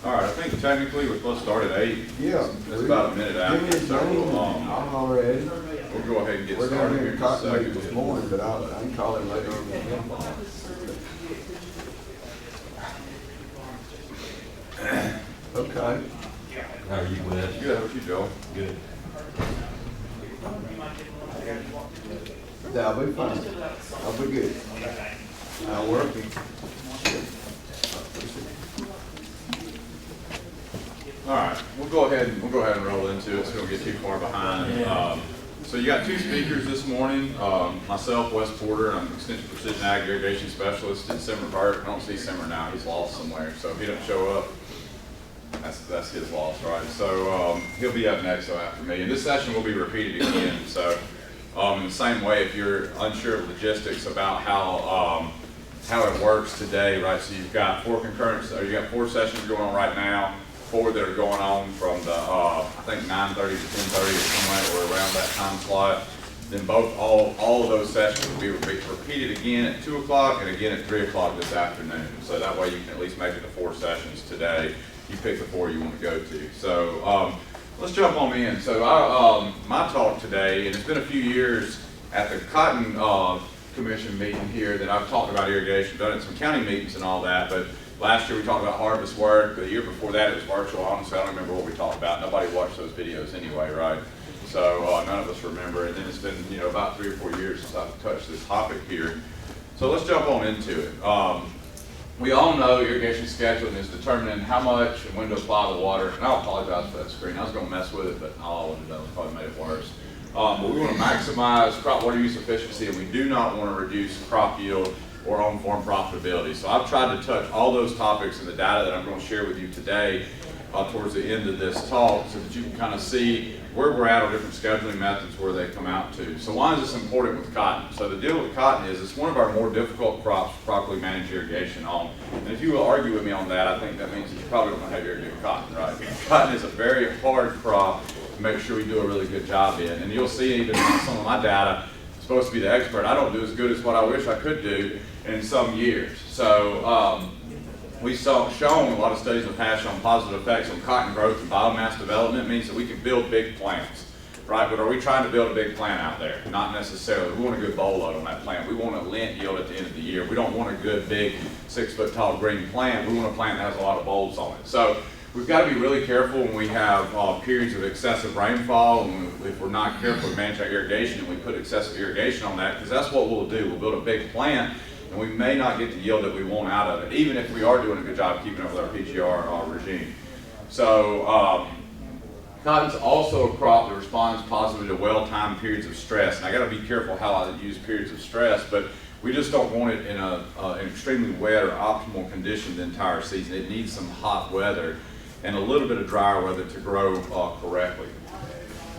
All right, I think technically we're supposed to start at 8. Yeah. It's about a minute Give me after, his so name, we'll, I'm already. we'll go ahead and get We're down started here here in in just a Cotton Lake this second. morning, but I can call him later on in the day. Okay. How are you, Wes? Good, how about you, Joe? Good. Yeah, I'll be fine. I'll be good. I'm working. All right, we'll go ahead and roll into it, so we don't get too far behind. So you got two speakers this morning. Myself, Wes Porter, I'm Extension Precision Ag Irrigation Specialist, and Simmer Virk. I don't see Simmer now; he's lost somewhere. So if he doesn't show up, that's his loss, right? So he'll be up next, so after me. And this session will be repeated again. So in the same way, if you're unsure of logistics about how it works today, right? So you've got four sessions going on right now. 4 that are going on from the I think 9:30 to 10:30 or somewhere, or around that time slot. Then all of those sessions will be repeated again at 2 o'clock and again at 3 o'clock this afternoon. So that way you can at least make it to 4 sessions today. You pick the 4 you want to go to. So let's jump on in. So my talk today, and it's been a few years at the Cotton Commission meeting here that I've talked about irrigation, done at some county meetings and all that, but last year we talked about harvest work. The year before that it was virtual. Honestly, I don't remember what we talked about. Nobody watched those videos anyway, right? So none of us remember. And then it's been about 3 or 4 years since I've touched this topic here. So let's jump on into it. We all know irrigation scheduling is determining how much and when to apply the water. And I apologize for that screen. I was going to mess with it, but all I wanted to do probably made it worse. But we want to maximize crop water use efficiency, and we do not want to reduce crop yield or on-farm profitability. So I've tried to touch all those topics in the data that I'm going to share with you today towards the end of this talk, so that you can kind of see where we're at on different scheduling methods, where they come out to. So why is this important with cotton? So the deal with cotton is it's one of our more difficult crops to properly manage irrigation on. And if you will argue with me on that, I think that means that you probably don't know how to irrigate cotton, right? Cotton is a very hard crop to make sure we do a really good job in. And you'll see even in some of my data, I'm supposed to be the expert, I don't do as good as what I wish I could do in some years. So we shown a lot of studies in the past on positive effects on cotton growth and biomass development. Means that we can build big plants, right? But are we trying to build a big plant out there? Not necessarily. We want a good boll load on that plant. We want a lint yield at the end of the year. We don't want a good big 6-foot tall green plant. We want a plant that has a lot of bolls on it. So we've got to be really careful when we have periods of excessive rainfall, and if we're not careful to manage our irrigation and we put excessive irrigation on that, because that's what we'll do. We'll build a big plant, and we may not get the yield that we want out of it, even if we are doing a good job keeping up with our PGR regime. So cotton's also a crop that responds positively to well-timed periods of stress. And I got to be careful how I use periods of stress, but we just don't want it in an extremely wet or optimal condition the entire season. It needs some hot weather and a little bit of drier weather to grow correctly.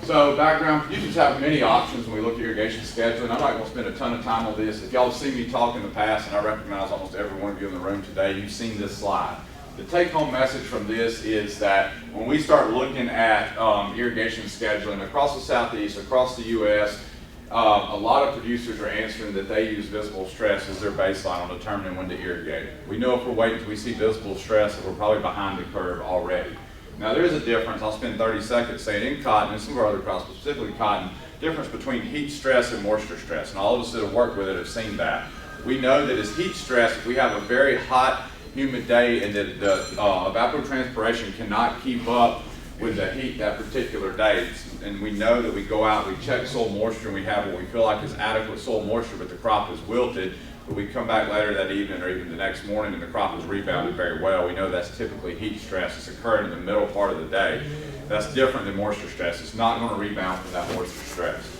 So background, you just have many options when we look at irrigation scheduling. I'm not going to spend a ton of time on this. If y'all have seen me talk in the past, and I recognize almost every one of you in the room today, you've seen this slide. The take-home message from this is that when we start looking at irrigation scheduling across the Southeast, across the U.S., a lot of producers are answering that they use visible stress as their baseline on determining when to irrigate. We know if we're waiting until we see visible stress that we're probably behind the curve already. Now there is a difference. I'll spend 30 seconds saying in cotton and some of our other crops, but specifically cotton, difference between heat stress and moisture stress. And all of us that have worked with it have seen that. We know that as heat stress, if we have a very hot, humid day and that the evapotranspiration cannot keep up with the heat that particular day. And we know that we go out, we check soil moisture, and we have what we feel like is adequate soil moisture, but the crop is wilted. But we come back later that evening or even the next morning and the crop is rebounded very well. We know that's typically heat stress. It's occurring in the middle part of the day. That's different than moisture stress. It's not going to rebound from that moisture stress.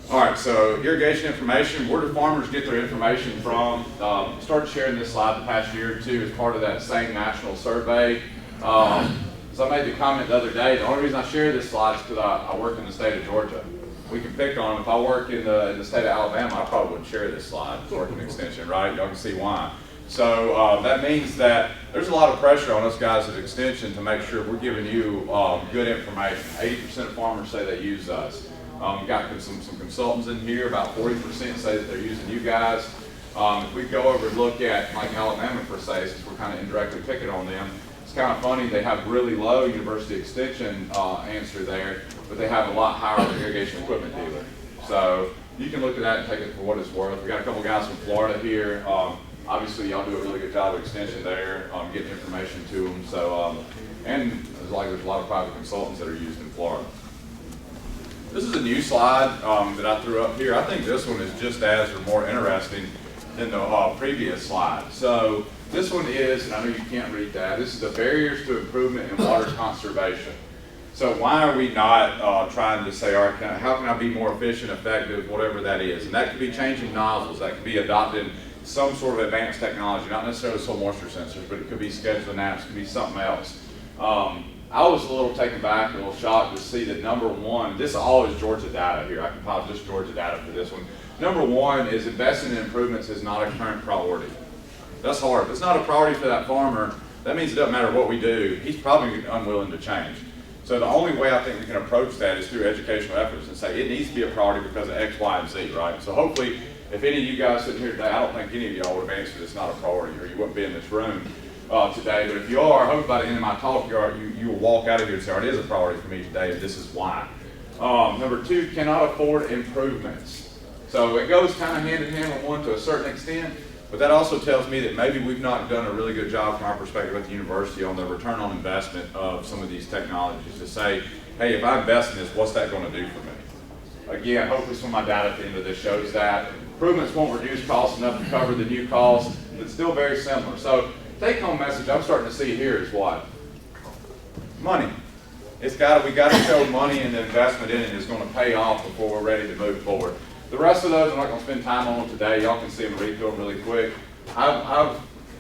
All right, so irrigation information. Where do farmers get their information from? Started sharing this slide the past year or two as part of that same national survey. So I made the comment the other day, the only reason I share this slide is because I work in the state of Georgia. We can pick on them. If I work in the state of Alabama, I probably wouldn't share this slide. It's working extension, right? Y'all can see why. So that means that there's a lot of pressure on us guys at Extension to make sure we're giving you good information. 80% of farmers say they use us. We've got some consultants in here, about 40% say that they're using you guys. If we go over and look at like Alabama per se, since we're kind of indirectly picking on them, it's kind of funny, they have really low university extension answer there, but they have a lot higher irrigation equipment dealer. So you can look at that and take it for what it's worth. We got a couple guys from Florida here. Obviously, y'all do a really good job of extension there, getting information to them. So, and there's a lot of private consultants that are used in Florida. This is a new slide that I threw up here. I think this one is just as or more interesting than the previous slide. So this one is, and I know you can't read that, this is the barriers to improvement in water conservation. So why are we not trying to say, all right, how can I be more efficient, effective, whatever that is? And that could be changing nozzles, that could be adopting some sort of advanced technology, not necessarily soil moisture sensors, but it could be scheduling apps, it could be something else. I was a little taken back, a little shocked to see that number one, this all is Georgia data here. I compiled just Georgia data for this one. Number one is investing in improvements is not a current priority. That's hard. If it's not a priority for that farmer, that means it doesn't matter what we do. He's probably unwilling to change. So the only way I think we can approach that is through educational efforts and say it needs to be a priority because of X, Y, and Z, right? So hopefully, if any of you guys sitting here today, I don't think any of y'all would have answered it's not a priority or you wouldn't be in this room today. But if you are, I hope by the end of my talk, you will walk out of here and say, it is a priority for me today and this is why. Number two, cannot afford improvements. So it goes kind of hand in hand with one to a certain extent, but that also tells me that maybe we've not done a really good job from our perspective at the university on the return on investment of some of these technologies to say, hey, if I invest in this, what's that going to do for me? Again, hopefully some of my data at the end of this shows that improvements won't reduce costs enough to cover the new costs, but it's still very similar. So take home message I'm starting to see here is what? Money. We got to show money and the investment in it is going to pay off before we're ready to move forward. The rest of those I'm not going to spend time on today. Y'all can see them, read through them really quick.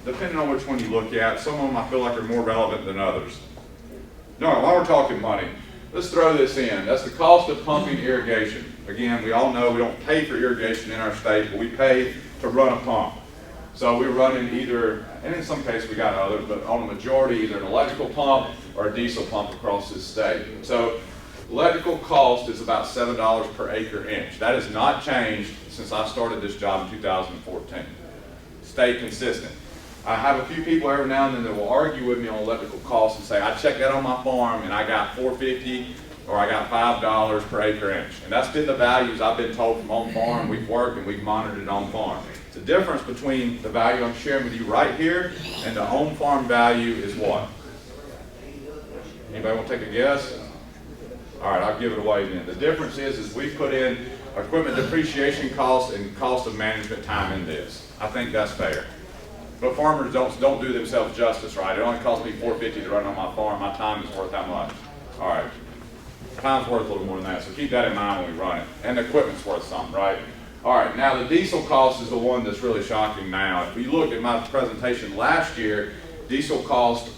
Depending on which one you look at, some of them I feel like are more relevant than others. No, while we're talking money, let's throw this in. That's the cost of pumping irrigation. Again, we all know we don't pay for irrigation in our state, but we pay to run a pump. So we're running either, and in some cases we got others, but on the majority, either an electrical pump or a diesel pump across this state. So electrical cost is about $7 per acre inch. That has not changed since I started this job in 2014. Stay consistent. I have a few people every now and then that will argue with me on electrical costs and say, I checked that on my farm and I got $4.50 or I got $5 per acre inch. And that's been the values I've been told from on farm. We've worked and we've monitored it on farm. The difference between the value I'm sharing with you right here and the on farm value is what? Anybody want to take a guess? All right, I'll give it away then. The difference is we put in equipment depreciation costs and cost of management time in this. I think that's fair. But farmers don't do themselves justice, right? It only costs me $4.50 to run on my farm. My time is worth how much? All right, time's worth a little more than that, so keep that in mind when we run it. And the equipment's worth something, right? All right, now the diesel cost is the one that's really shocking now. If you look at my presentation last year, diesel cost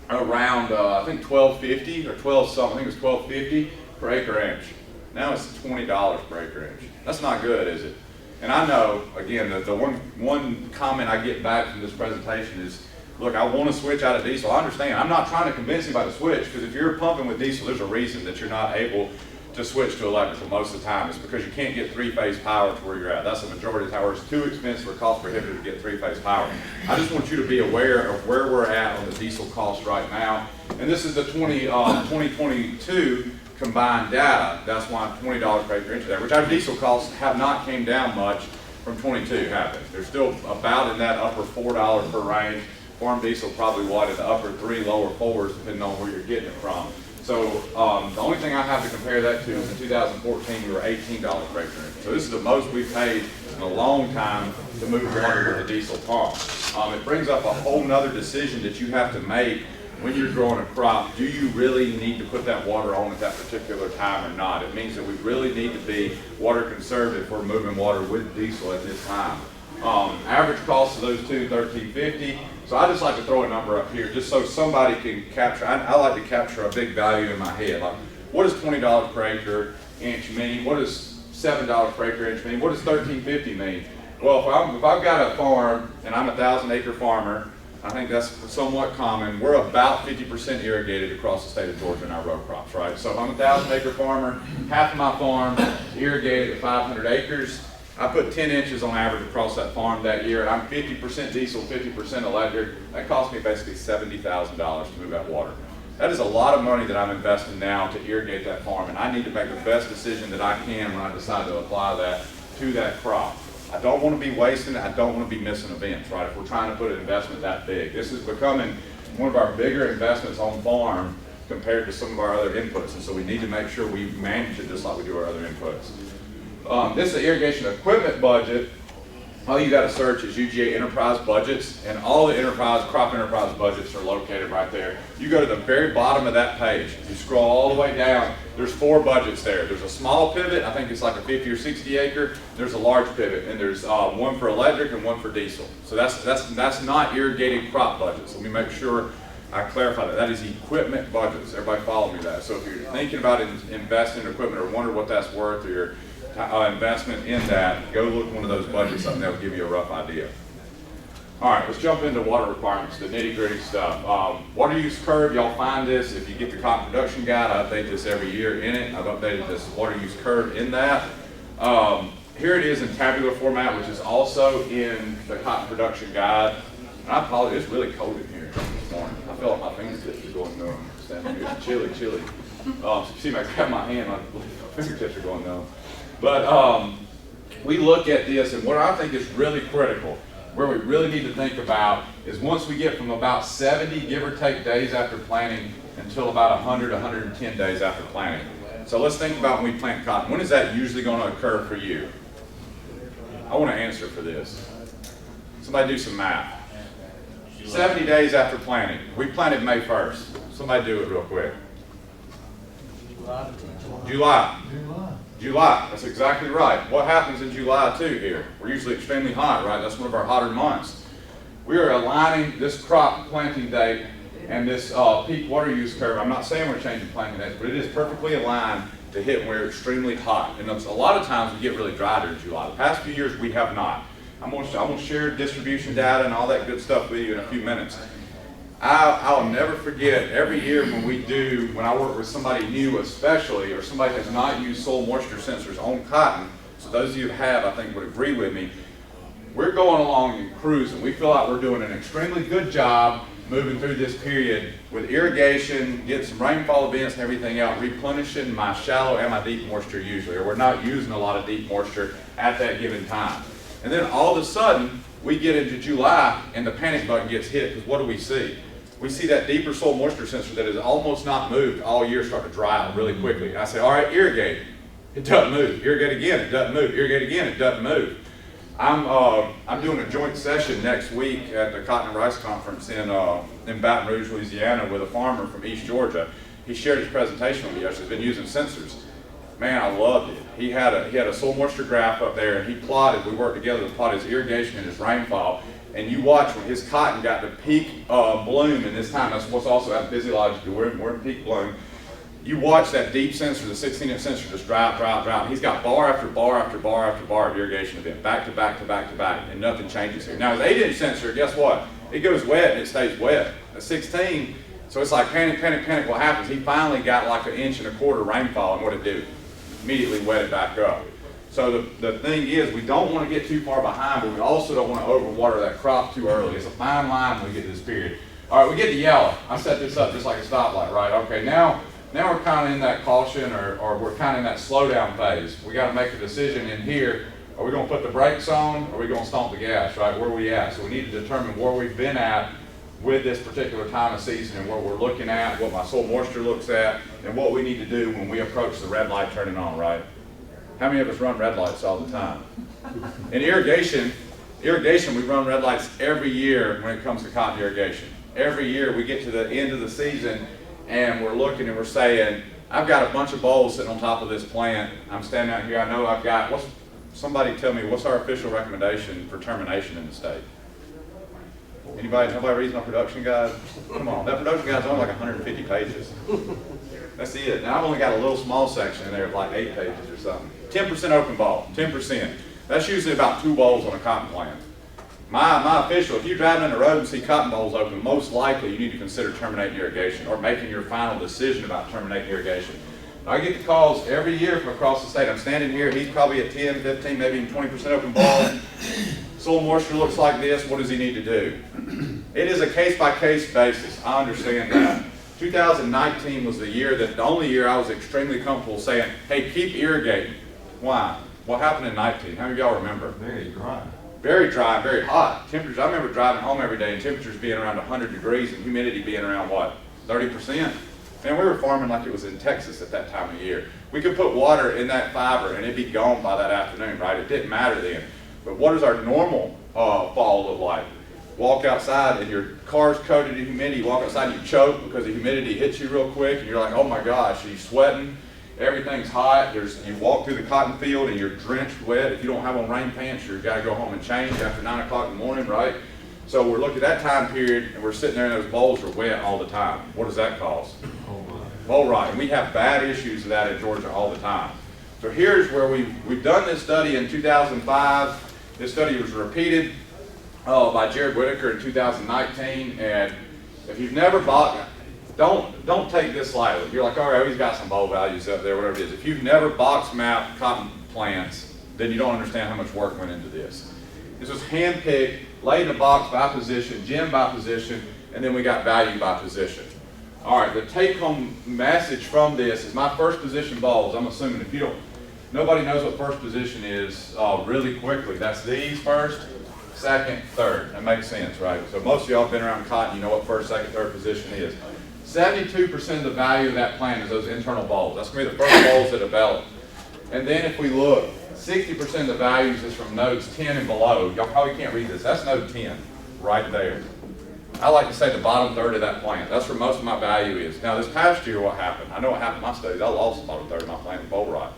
around, I think $12.50 or 12 something, I think it was $12.50 per acre inch. Now it's $20 per acre inch. That's not good, is it? And I know, again, the one comment I get back from this presentation is, look, I want to switch out of diesel. I understand. I'm not trying to convince anybody to switch, because if you're pumping with diesel, there's a reason that you're not able to switch to electrical most of the time. It's because you can't get three-phase power to where you're at. That's the majority of the time. It's too expensive or cost prohibitive to get three-phase power. I just want you to be aware of where we're at on the diesel cost right now. And this is the 2022 combined data. That's why $20 per acre inch there, which our diesel costs have not came down much from 22, have they? They're still about in that upper $4 per range. Farm diesel probably what, in the upper 3, lower 4s, depending on where you're getting it from. So the only thing I have to compare that to is in 2014, we were $18 per acre inch. So this is the most we've paid in a long time to move water with a diesel pump. It brings up a whole nother decision that you have to make when you're growing a crop. Do you really need to put that water on at that particular time or not? It means that we really need to be water conservative if we're moving water with diesel at this time. Average cost of those two, $13.50. So I just like to throw a number up here just so somebody can capture. I like to capture a big value in my head. Like, what does $20 per acre inch mean? What does $7 per acre inch mean? What does $13.50 mean? Well, if I've got a farm and I'm a 1,000-acre farmer, I think that's somewhat common. We're about 50% irrigated across the state of Georgia in our row crops, right? So if I'm a 1,000-acre farmer, half of my farm irrigated at 500 acres. I put 10 inches on average across that farm that year, and I'm 50% diesel, 50% electric. That cost me basically $70,000 to move that water. That is a lot of money that I'm investing now to irrigate that farm, and I need to make the best decision that I can when I decide to apply that to that crop. I don't want to be wasting it. I don't want to be missing events, right? If we're trying to put an investment that big. This is becoming one of our bigger investments on farm compared to some of our other inputs, and so we need to make sure we manage it just like we do our other inputs. This is the irrigation equipment budget. All you got to search is UGA enterprise budgets, and all the crop enterprise budgets are located right there. You go to the very bottom of that page. You scroll all the way down. There's 4 budgets there. There's a small pivot. I think it's like a 50 or 60 acre. There's a large pivot, and there's one for electric and one for diesel. So that's not irrigated crop budgets. Let me make sure I clarify that. That is equipment budgets. Everybody follow me that. So if you're thinking about investing in equipment or wonder what that's worth, or your investment in that, go look one of those budgets up and that'll give you a rough idea. All right, let's jump into water requirements, the nitty gritty stuff. Water use curve, y'all find this. If you get the cotton production guide, I update this every year in it. I've updated this water use curve in that. Here it is in tabular format, which is also in the cotton production guide. And I apologize, it's really cold in here this morning. I feel like my fingertips are going numb. Standing here, it's chilly. See if I grab my hand, my fingertips are going numb. But we look at this, and what I think is really critical, where we really need to think about, is once we get from about 70, give or take, days after planting until about 100, 110 days after planting. So let's think about when we plant cotton. When is that usually going to occur for you? I want to answer for this. Somebody do some math. 70 days after planting. We planted May 1st. Somebody do it real quick. July, that's exactly right. What happens in July too here? We're usually extremely hot, right? That's one of our hotter months. We are aligning this crop planting date and this peak water use curve. I'm not saying we're changing planting dates, but it is perfectly aligned to hit when we're extremely hot. And a lot of times we get really dry during July. The past few years we have not. I'm gonna share distribution data and all that good stuff with you in a few minutes. I'll never forget every year when I work with somebody new especially, or somebody has not used soil moisture sensors on cotton, so those of you who have, I think, would agree with me, we're going along and cruising. We feel like we're doing an extremely good job moving through this period with irrigation, getting some rainfall events and everything else, replenishing my shallow and my deep moisture usually, or we're not using a lot of deep moisture at that given time. And then all of a sudden, we get into July and the panic button gets hit, because what do we see? We see that deeper soil moisture sensor that is almost not moved all year start to dry out really quickly. And I say, all right, irrigate. It doesn't move. Irrigate again, it doesn't move. Irrigate again, it doesn't move. I'm doing a joint session next week at the Cotton and Rice Conference in Baton Rouge, Louisiana, with a farmer from East Georgia. He shared his presentation with me yesterday. He's been using sensors. Man, I loved it. He had a soil moisture graph up there, and he plotted. We worked together to plot his irrigation and his rainfall. And you watch when his cotton got to peak bloom in this time. That's what's also at physiologically. We're in peak bloom. You watch that deep sensor, the 16-inch sensor, just dry out. He's got bar after bar after bar after bar of irrigation event, back to back to back to back, and nothing changes here. Now his 8-inch sensor, guess what? It goes wet and it stays wet. At 16, so it's like panic. What happens? He finally got like 1.25 inches rainfall, and what it do? Immediately wet it back up. So the thing is, we don't want to get too far behind, but we also don't want to overwater that crop too early. It's a fine line when we get to this period. All right, we get to yellow. I set this up just like a stoplight, right? Okay, now we're kind of in that caution, or we're kind of in that slowdown phase. We got to make a decision in here. Are we going to put the brakes on, or are we going to stomp the gas, right? Where are we at? So we need to determine where we've been at with this particular time of season, and what we're looking at, what my soil moisture looks at, and what we need to do when we approach the red light turning on, right? How many of us run red lights all the time? In irrigation, we run red lights every year when it comes to cotton irrigation. Every year we get to the end of the season and we're looking and we're saying, I've got a bunch of bowls sitting on top of this plant. I'm standing out here, I know I've got, somebody tell me, what's our official recommendation for termination in the state? Nobody reads my production guide? Come on, that production guide's only like 150 pages. That's it. Now I've only got a little small section in there of like 8 pages or something. 10% open ball, 10%. That's usually about 2 bowls on a cotton plant. My official, if you're driving in the road and see cotton bowls open, most likely you need to consider terminating irrigation or making your final decision about terminating irrigation. I get the calls every year from across the state. I'm standing here, he's probably at 10, 15, maybe even 20% open ball. Soil moisture looks like this, what does he need to do? It is a case-by-case basis, I understand that. 2019 was the only year I was extremely comfortable saying, hey, keep irrigating. Why? What happened in 19? How many of y'all remember? Very dry. Very dry, very hot. Temperatures, I remember driving home every day and temperatures being around 100 degrees and humidity being around what, 30%? Man, we were farming like it was in Texas at that time of year. We could put water in that fiber and it'd be gone by that afternoon, right? It didn't matter then. But what does our normal fall look like? Walk outside and your car's coated in humidity. You walk outside and you choke because the humidity hits you real quick and you're like, oh my gosh, you're sweating. Everything's hot. You walk through the cotton field and you're drenched wet. If you don't have on rain pants, you've got to go home and change after 9 o'clock in the morning, right? So we're looking at that time period and we're sitting there and those bowls are wet all the time. What does that cause? Bowl rot. And we have bad issues with that in Georgia all the time. So here's where we've done this study in 2005. This study was repeated by Jared Whitaker in 2019. And if you've never bought, don't take this lightly. You're like, all right, he's got some bowl values up there, whatever it is. If you've never box mapped cotton plants, then you don't understand how much work went into this. This was hand-picked, laid in a box by position, gem by position, and then we got value by position. All right, the take-home message from this is my first position balls. I'm assuming if you don't, nobody knows what first position is really quickly. That's these first, second, third. That makes sense, right? So most of y'all have been around cotton, you know what first, second, third position is. 72% of the value of that plant is those internal balls. That's going to be the first balls that develop. And then if we look, 60% of the values is from nodes 10 and below. Y'all probably can't read this. That's node 10 right there. I like to say the bottom third of that plant. That's where most of my value is. Now this past year, what happened? I know what happened in my studies. I lost the bottom third of my plant with bowl rot.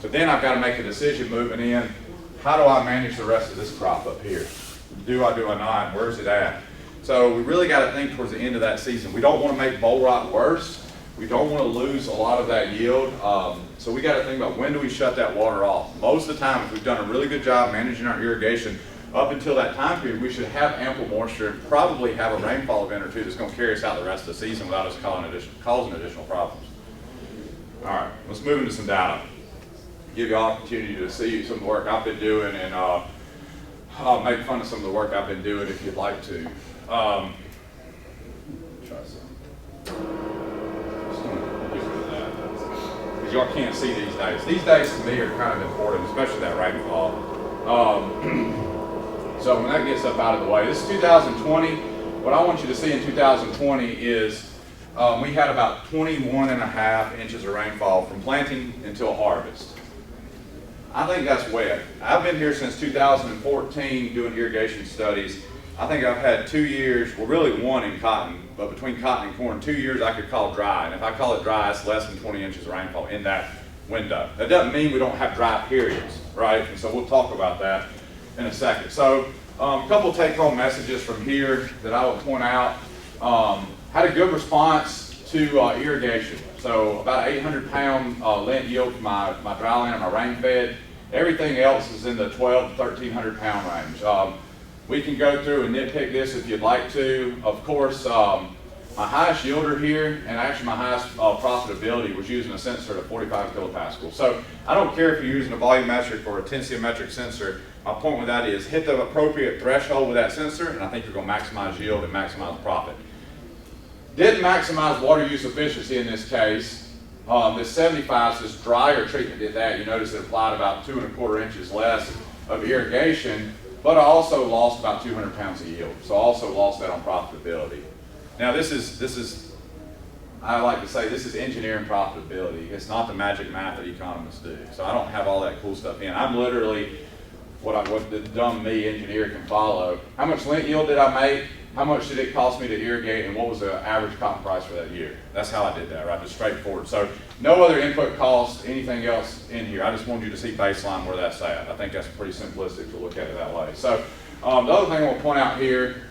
So then I've got to make a decision moving in. How do I manage the rest of this crop up here? Do I not? Where's it at? So we really got to think towards the end of that season. We don't want to make bowl rot worse. We don't want to lose a lot of that yield. So we got to think about when do we shut that water off. Most of the time, if we've done a really good job managing our irrigation, up until that time period, we should have ample moisture and probably have a rainfall event or two that's going to carry us out the rest of the season without us causing additional problems. All right, let's move into some data. Give you all opportunity to see some of the work I've been doing and I'll make fun of some of the work I've been doing if you'd like to. Try some. Just going to get rid of that. Because y'all can't see these days. These days to me are kind of important, especially that rainfall. So when that gets up out of the way, this is 2020. What I want you to see in 2020 is we had about 21.5 inches of rainfall from planting until harvest. I think that's wet. I've been here since 2014 doing irrigation studies. I think I've had 2 years, well really one in cotton, but between cotton and corn, 2 years I could call dry. And if I call it dry, it's less than 20 inches of rainfall in that window. That doesn't mean we don't have dry periods, right? And so we'll talk about that in a second. So a couple take-home messages from here that I will point out. Had a good response to irrigation. So about 800-pound lint yield for my dry land and my rain fed. Everything else is in the 1,200 to 1,300 pound range. We can go through and nitpick this if you'd like to. Of course, my highest yielder here, and actually my highest profitability, was using a sensor at 45 kilopascals. So I don't care if you're using a volumetric or a tensiometric sensor. My point with that is hit the appropriate threshold with that sensor, and I think you're going to maximize yield and maximize profit. Didn't maximize water use efficiency in this case. This 75, so this drier treatment did that. You notice it applied about 2 1/4 inches less of irrigation, but I also lost about 200 pounds of yield. So I also lost that on profitability. Now this is, I like to say, this is engineering profitability. It's not the magic math that economists do. So I don't have all that cool stuff in. I'm literally what the dumb me engineer can follow. How much lint yield did I make? How much did it cost me to irrigate, and what was the average cotton price for that year? That's how I did that, right? Just straightforward. So no other input cost, anything else in here. I just wanted you to see baseline where that's at. I think that's pretty simplistic to look at it that way. So the other thing I want to point out here,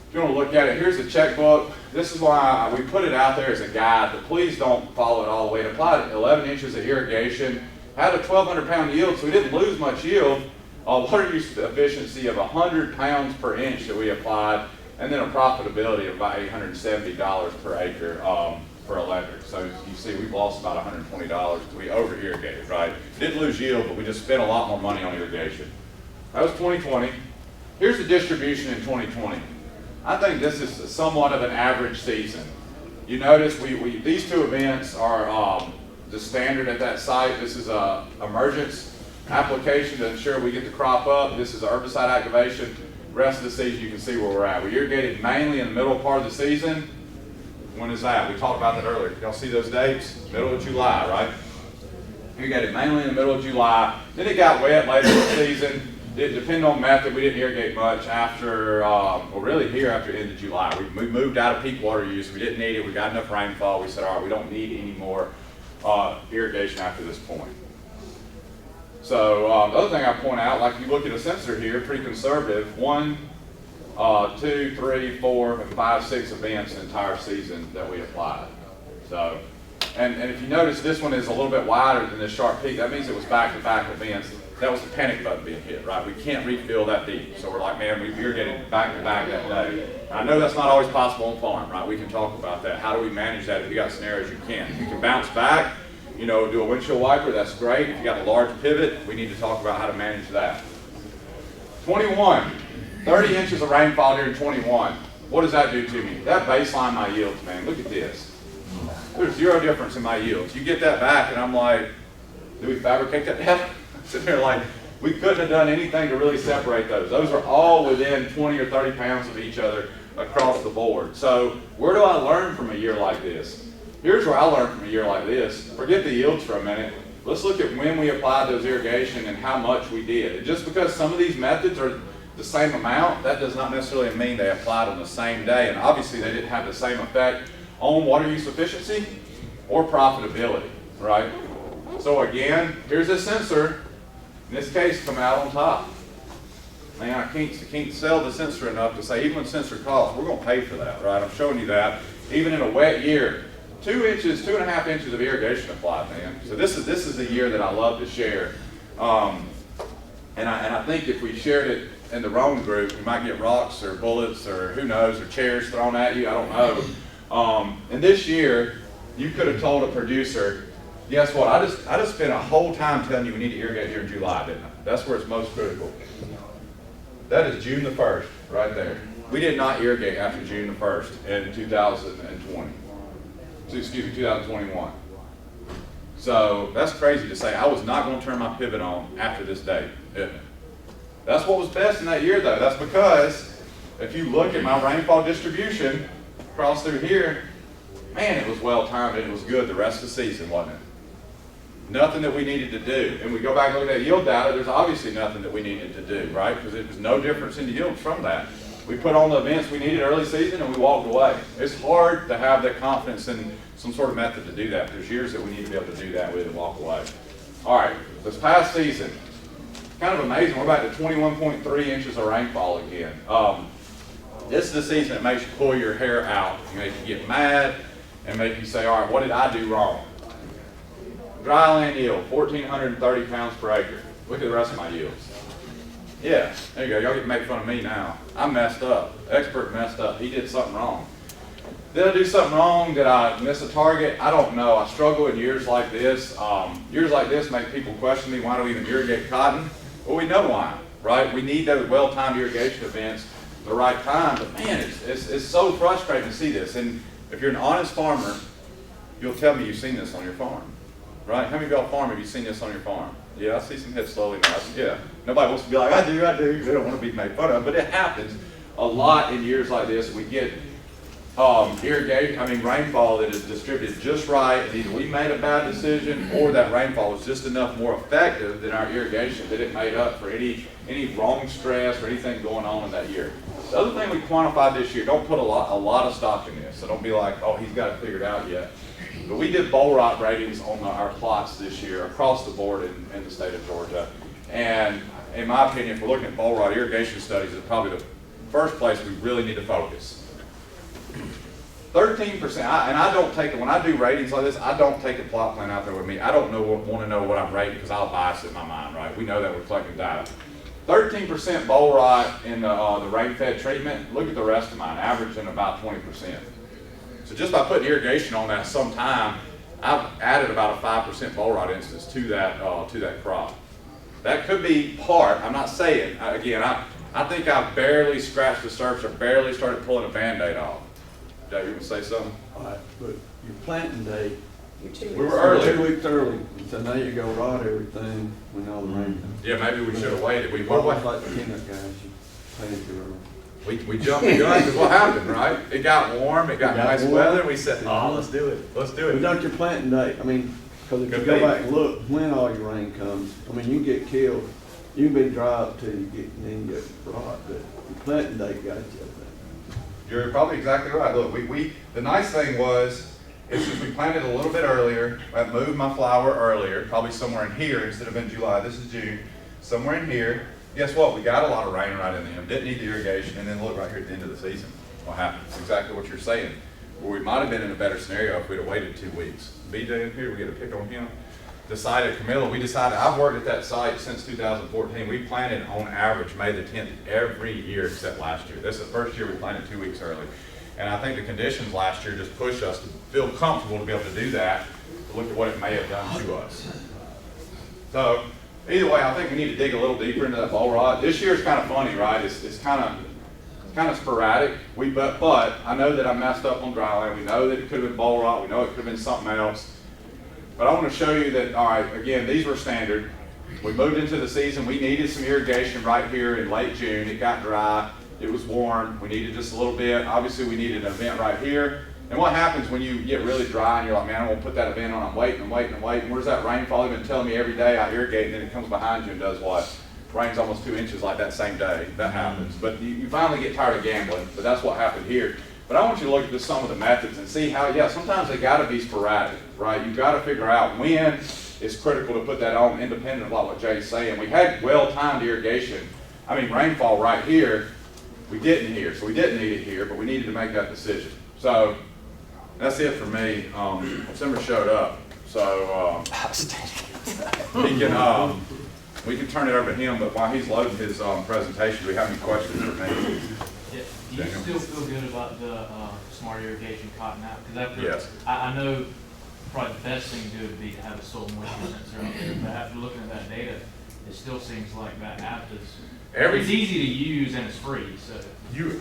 if you want to look at it, here's the checkbook. This is why we put it out there as a guide, but please don't follow it all the way. It applied 11 inches of irrigation, had a 1,200 pound yield, so we didn't lose much yield. Water use efficiency of 100 pounds per inch that we applied, and then a profitability of about $870 per acre. for electric. So you see we've lost about $120 because we over irrigated, right? Didn't lose yield, but we just spent a lot more money on irrigation. That was 2020. Here's the distribution in 2020. I think this is somewhat of an average season. You notice these two events are the standard at that site. This is a emergence application to ensure we get the crop up. This is a herbicide activation. Rest of the season, you can see where we're at. We irrigated mainly in the middle part of the season. When is that? We talked about that earlier. Y'all see those dates? Middle of July, right? Irrigated mainly in the middle of July. Then it got wet later in the season. It depended on method. We didn't irrigate much after, well, really here after the end of July. We moved out of peak water use. We didn't need it. We got enough rainfall. We said, all right, we don't need any more irrigation after this point. So the other thing I point out, like you look at a sensor here, pretty conservative. 1, 2, 3, 4, and 5, 6 events the entire season that we applied. So, and if you notice, this one is a little bit wider than this sharp peak. That means it was back-to-back events. That was the panic button being hit, right? We can't refill that deep. So we're like, man, we've irrigated back-to-back that day. I know that's not always possible on farm, right? We can talk about that. How do we manage that? If you got scenarios, you can. If you can bounce back, you know, do a windshield wiper, that's great. If you got a large pivot, we need to talk about how to manage that. 21, 30 inches of rainfall during 21. What does that do to me? That baseline my yields, man. Look at this. There's 0 difference in my yields. You get that back and I'm like, do we fabricate that data? Sitting there like, we couldn't have done anything to really separate those. Those are all within 20 or 30 pounds of each other across the board. So where do I learn from a year like this? Here's where I learned from a year like this. Forget the yields for a minute. Let's look at when we applied those irrigation and how much we did. And just because some of these methods are the same amount, that does not necessarily mean they applied on the same day. And obviously they didn't have the same effect on water use efficiency or profitability, right? So again, here's a sensor. In this case, come out on top. Man, I can't sell the sensor enough to say, even when sensor costs, we're going to pay for that, right? I'm showing you that. Even in a wet year, 2 inches, 2.5 inches of irrigation applied, man. So this is a year that I love to share. And I think if we shared it in the wrong group, we might get rocks or bullets or who knows, or chairs thrown at you, I don't know. And this year, you could have told a producer, guess what, I just spent a whole time telling you we need to irrigate here in July, didn't I? That's where it's most critical. That is June the 1st, right there. We did not irrigate after June the 1st in 2020. Excuse me, 2021. So that's crazy to say. I was not going to turn my pivot on after this date, isn't it? That's what was best in that year, though. That's because if you look at my rainfall distribution across through here, man, it was well timed and it was good the rest of the season, wasn't it? Nothing that we needed to do. And we go back and look at that yield data, there's obviously nothing that we needed to do, right? Because there was no difference in yield from that. We put on the events we needed early season and we walked away. It's hard to have that confidence in some sort of method to do that. There's years that we need to be able to do that with and walk away. All right, this past season, kind of amazing. We're back to 21.3 inches of rainfall again. This is the season that makes you pull your hair out, make you get mad, and make you say, all right, what did I do wrong? Dry land yield, 1,430 pounds per acre. Look at the rest of my yields. Yeah, there you go. Y'all get to make fun of me now. I messed up. Expert messed up. He did something wrong. Did I do something wrong? Did I miss a target? I don't know. I struggle in years like this. Years like this make people question me, why do we even irrigate cotton? Well, we know why, right? We need those well-timed irrigation events at the right time. But man, it's so frustrating to see this. And if you're an honest farmer, you'll tell me you've seen this on your farm, right? How many of y'all farm have you seen this on your farm? Yeah, I see some heads slowly nodding. Yeah. Nobody wants to be like, I do. They don't want to be made fun of, but it happens a lot in years like this. We get rainfall that is distributed just right, and either we made a bad decision or that rainfall was just enough more effective than our irrigation that it made up for any wrong stress or anything going on in that year. The other thing we quantified this year, don't put a lot of stock in this, so don't be like, oh, he's got it figured out yet. But we did bowl rot ratings on our plots this year across the board in the state of Georgia. And in my opinion, if we're looking at bowl rot, irrigation studies is probably the first place we really need to focus. 13%, and I don't take it, when I do ratings like this, I don't take a plot plan out there with me. I don't want to know what I'm rating because I'll bias it in my mind, right? We know that we're collecting data. 13% bowl rot in the rain-fed treatment. Look at the rest of mine, averaging about 20%. So just by putting irrigation on that sometime, I've added about a 5% boll rot instance to that crop. That could be part, I'm not saying, again, I think I barely scratched the surface or barely started pulling a Band-Aid off. Dave, you want to say something? All right, but your planting date, We were early. 2 weeks early, so now you go rot everything when all the rain comes. Yeah, maybe we should have waited. We Almost like the peanut guys, you planted too early. We jumped the gun because what happened, right? It got warm, it got It got nice warm. weather, we said, oh, let's do it, let's do But it. don't your planting date, I mean, because if you Could go be. back and look, when all your rain comes, I mean, you can get killed, you can be dry up till you get, and then you get rot, but your planting date got you, I think. You're probably exactly right. Look, the nice thing was, is since we planted a little bit earlier, I moved my flower earlier, probably somewhere in here instead of in July, this is June, somewhere in here. Guess what? We got a lot of rain right in the end, didn't need the irrigation, and then look right here at the end of the season. What happened? It's exactly what you're saying. Well, we might have been in a better scenario if we'd have waited 2 weeks. BJ in here, we get a pick on him. Camilla, we decided, I've worked at that site since 2014. We planted on average May the 10th every year except last year. This is the first year we planted 2 weeks early. And I think the conditions last year just pushed us to feel comfortable to be able to do that, to look at what it may have done to us. So, either way, I think we need to dig a little deeper into that boll rot. This year is kind of funny, right? It's kind of sporadic. But I know that I messed up on dryland. We know that it could have been boll rot. We know it could have been something else. But I want to show you that, all right, again, these were standard. We moved into the season. We needed some irrigation right here in late June. It got dry. It was warm. We needed just a little bit. Obviously, we needed an event right here. And what happens when you get really dry and you're like, man, I won't put that event on. I'm waiting. Where's that rainfall? They've been telling me every day I irrigate, and then it comes behind you and does what? Rains almost 2 inches like that same day. That happens. But you finally get tired of gambling. But that's what happened here. But I want you to look at just some of the methods and see how, yeah, sometimes they got to be sporadic, right? You've got to figure out when it's critical to put that on, independent of what Jay's saying. We had well-timed irrigation. I mean, rainfall right here, we didn't here, so we didn't need it here, but we needed to make that decision. So that's it for me. December showed up, so we can turn it over to him. But while he's loading his presentation, do we have any questions for me? Yeah. Do you still feel good about the smart irrigation cotton app? Because Yes. I know probably the best thing to do would be to have a soil moisture sensor out there, but after looking at that data, it still seems like that app is it's easy to use and it's free. So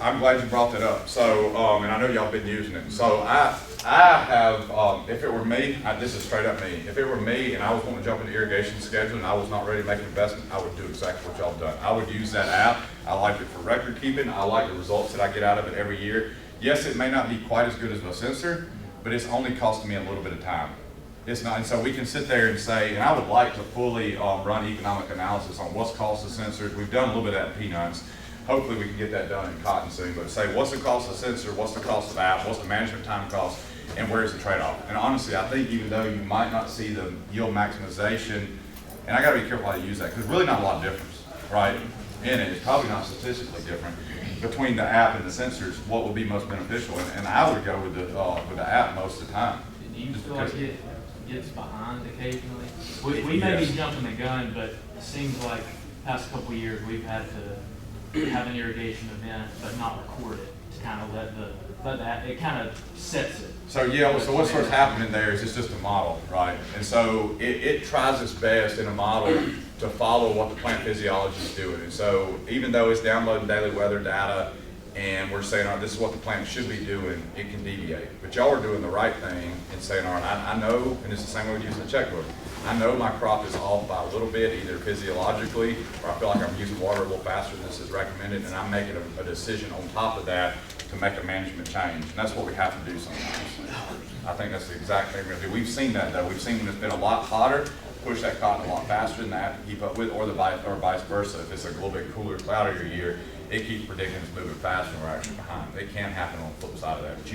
I'm glad you brought that up. So, and I know y'all been using it. So I have, if it were me, this is straight up me. If it were me and I was going to jump into irrigation schedule and I was not ready to make an investment, I would do exactly what y'all done. I would use that app. I like it for record keeping. I like the results that I get out of it every year. Yes, it may not be quite as good as my sensor, but it's only costing me a little bit of time. It's not, and so we can sit there and say, and I would like to fully run economic analysis on what's cost of sensors. We've done a little bit of that in peanuts. Hopefully we can get that done in cotton soon, but say what's the cost of sensor, what's the cost of app, what's the management time cost, and where's the trade-off? And honestly, I think even though you might not see the yield maximization, and I gotta be careful how to use that, because really not a lot of difference, right? In it, it's probably not statistically different between the app and the sensors, what will be most beneficial, and I would go with the app most of the time. do you feel like it gets behind occasionally? We may be jumping the gun, but it seems like past couple of years we've had to have an irrigation event but not record it to kind of let that it kind of sets it. So yeah, so what starts happening there is it's just a model, right? And so it tries its best in a model to follow what the plant physiology is doing. And so even though it's downloading daily weather data and we're saying, all right, this is what the plant should be doing, it can deviate. But y'all are doing the right thing and saying, all right, I know, and it's the same way we use the checkbook. I know my crop is off by a little bit, either physiologically, or I feel like I'm using water a little faster than this is recommended, and I'm making a decision on top of that to make a management change. And that's what we have to do sometimes. I think that's the exact thing we're gonna do. We've seen that though. We've seen when it's been a lot hotter, push that cotton a lot faster than the app to keep up with, or vice versa. If it's a little bit cooler, cloudier year, it keeps predicting it's moving faster and we're actually behind. It can happen on the flip side of that. But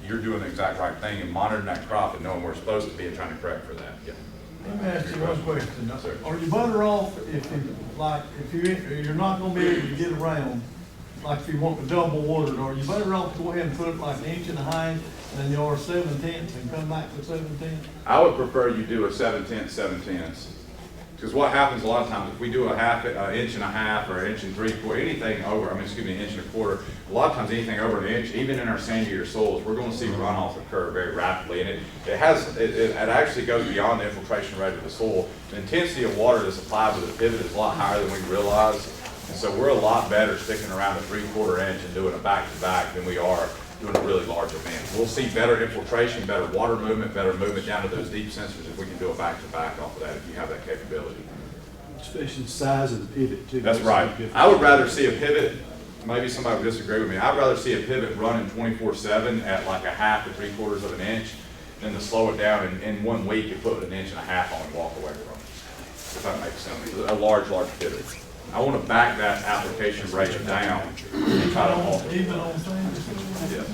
you're doing the exact right thing and monitoring that crop and knowing where we're supposed to be and trying to correct for that. Yeah. Let me ask you one question. No, sir. Are you better off if you're not gonna be able to get around, like if you want to double water, are you better off to go ahead and put it like 1.5 inches than you are 7/10 and come back to 7/10? I would prefer you do a 7/10, 7/10 Because what happens a lot of times, if we do an inch and a half or an inch and 3/4, anything over, an inch and a quarter, a lot of times anything over an inch, even in our sandier soils, we're going to see runoff occur very rapidly. And it actually goes beyond the infiltration rate of the soil. The intensity of water that's applied with a pivot is a lot higher than we realize. And so we're a lot better sticking around a 3/4 inch and doing a back-to-back than we are doing a really large event. We'll see better infiltration, better water movement, better movement down to those deep sensors if we can do a back-to-back off of that, if you have that capability. Especially the size of the pivot too. That's right. I would rather see a pivot, maybe somebody would disagree with me, I'd rather see a pivot running 24/7 at like a half to 3/4 of an inch than to slow it down in 1 week and put an inch and a half on and walk away from it. If that makes sense. A large pivot. I want to back that application rate down and try to alter it. Even on sandy soil? Yes.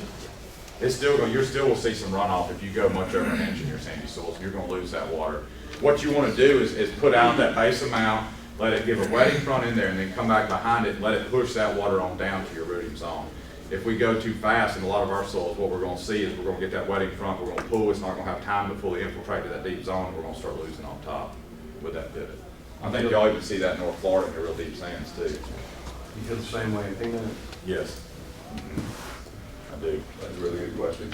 It's still going, you still will see some runoff if you go much over an inch in your sandy soils. You're going to lose that water. What you want to do is put out that base amount, let it give a wetting front in there, and then come back behind it and let it push that water on down to your rooting zone. If we go too fast in a lot of our soils, what we're going to see is we're going to get that wetting front, we're going to pull, it's not going to have time to fully infiltrate to that deep zone, and we're going to start losing on top with that pivot. I think y'all even see that in North Florida in the real deep sands too. You feel the same way, I think that. Yes. I do. That's a really good question.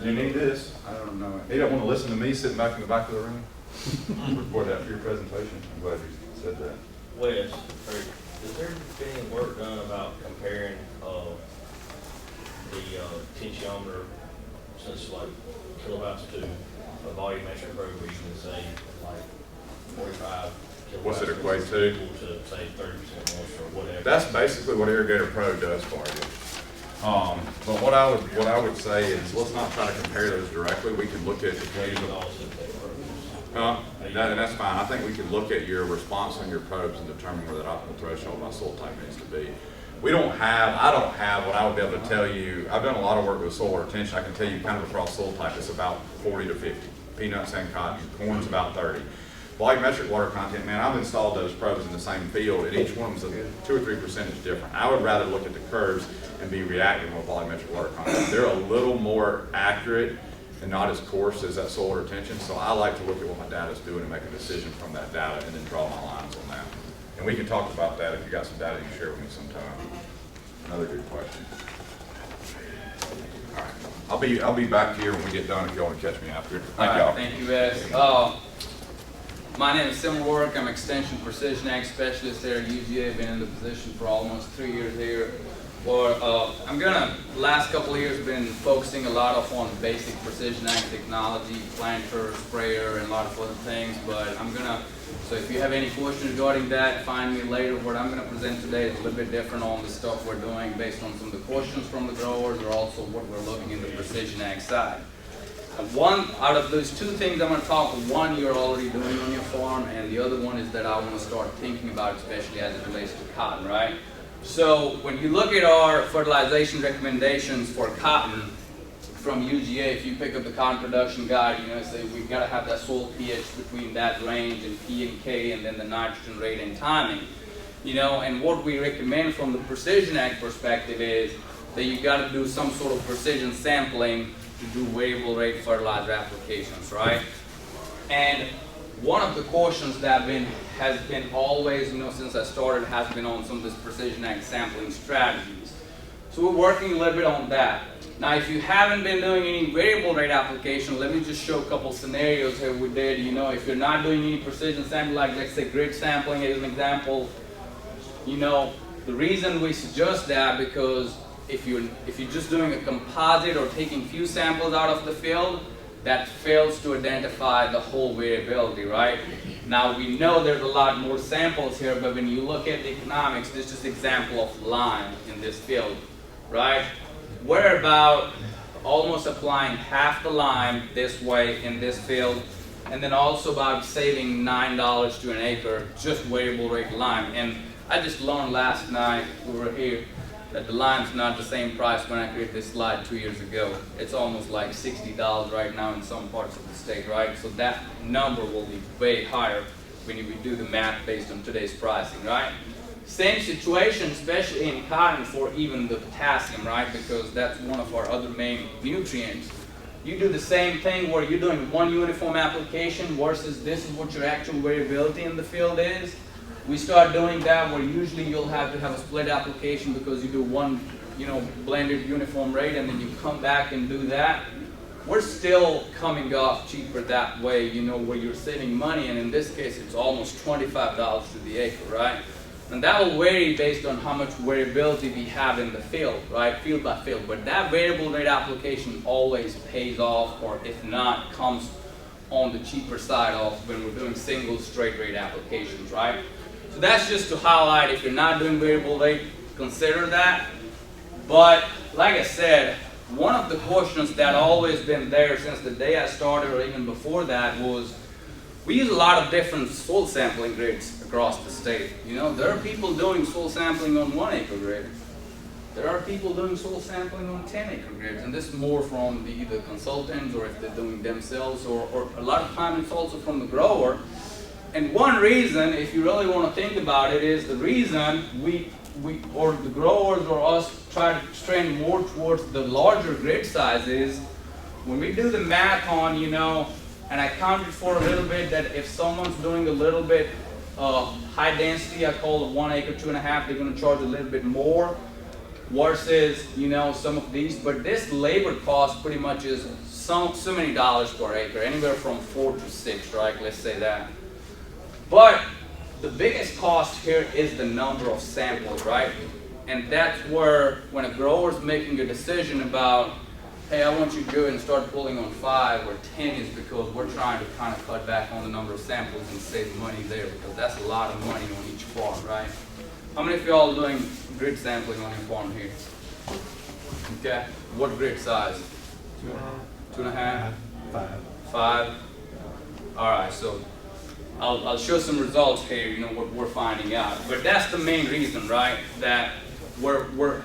You need this? I don't know. You don't want to listen to me sitting back in the back of the room? Record that for your presentation. I'm glad you said that. Wes, has there been any work done about comparing the tensiometer, since like kilowatts to a volumetric probe where you can say like 45 kilowatts? What's it equate to? Equal to say 30% moisture or whatever. That's basically what Irrigator Pro does for you. But what I would say is let's not try to compare those directly. We can look at and that's fine. I think we can look at your response on your probes and determine where that optimal threshold by soil type needs to be. I don't have what I would be able to tell you. I've done a lot of work with soil retention. I can tell you kind of across soil type, it's about 40 to 50. Peanuts and cotton, corn's about 30. Volumetric water content, man, I've installed those probes in the same field, and each one was 2 or 3% different. I would rather look at the curves and be reactive with volumetric water content. They're a little more accurate and not as coarse as that soil retention, so I like to look at what my data is doing and make a decision from that data and then draw my lines on that. And we can talk about that if you got some data you can share with me sometime. Another good question. All right, I'll be back here when we get done if you want to catch me after. Thank y'all. Thank you, Wes. My name is Virk. I'm Extension Precision Ag Specialist there at UGA. I've been in the position for almost 3 years here. Last couple of years, been focusing a lot on basic precision ag technology, planter, sprayer, and a lot of other things. But so if you have any questions regarding that, find me later. What I'm gonna present today is a little bit different on the stuff we're doing based on some of the questions from the growers, or also what we're looking in the precision ag side. One out of those two things I'm going to talk, one you're already doing on your farm, and the other one is that I want to start thinking about, especially as it relates to cotton, right? So when you look at our fertilization recommendations for cotton from UGA, if you pick up the cotton production guide, say we've got to have that soil pH between that range and P and K, and then the nitrogen rate and timing. And what we recommend from the precision ag perspective is that you've got to do some sort of precision sampling to do variable rate fertilizer applications, right? And one of the cautions that has been always, since I started, has been on some of this precision ag sampling strategies. So we're working a little bit on that. Now, if you haven't been doing any variable rate application, let me just show a couple scenarios here we did. If you're not doing any precision sampling, like let's say grid sampling as an example, the reason we suggest that because if you're just doing a composite or taking few samples out of the field, that fails to identify the whole variability, right? Now we know there's a lot more samples here, but when you look at the economics, this is just an example of lime in this field, right? We're about almost applying half the lime this way in this field, and then also about saving $9 to an acre, just variable rate lime. And I just learned last night, we were here, that the lime's not the same price when I created this slide 2 years ago. It's almost like $60 right now in some parts of the state, right? So that number will be way higher when we do the math based on today's pricing, right? Same situation, especially in cotton, for even the potassium, right? Because that's one of our other main nutrients. you do the same thing where you're doing one uniform application versus this is what your actual variability in the field is. We start doing that where usually you'll have to have a split application because you do one, blended uniform rate and then you come back and do that. We're still coming off cheaper that way, where you're saving money, and in this case it's almost $25 to the acre, right? And that will vary based on how much variability we have in the field, right? Field by field. But that variable rate application always pays off, or if not, comes on the cheaper side of when we're doing single straight rate applications, right? So that's just to highlight, if you're not doing variable rate, consider that. But like I said, one of the questions that always been there since the day I started or even before that was, we use a lot of different soil sampling grids across the state. There are people doing soil sampling on 1 acre grid. There are people doing soil sampling on 10 acre grids, and this is more from either consultants or if they're doing themselves, or a lot of time it's also from the grower. And one reason, if you really want to think about it, is the reason we or the growers or us try to trend more towards the larger grid sizes. When we do the math on, and I counted for a little bit that if someone's doing a little bit high density, I call it 1 acre, 2.5, they're going to charge a little bit more versus, some of these. But this labor cost pretty much is so many dollars per acre, anywhere from 4 to 6, right? Let's say that. But the biggest cost here is the number of samples, right? And that's where, when a grower's making a decision about, hey, I want you to go and start pulling on 5 or 10, is because we're trying to kind of cut back on the number of samples and save money there, because that's a lot of money on each farm, right? How many of y'all are doing grid sampling on your farm here? Okay, what grid size? 2.5? 5? All right, so I'll show some results here, what we're finding out. But that's the main reason, right, that we're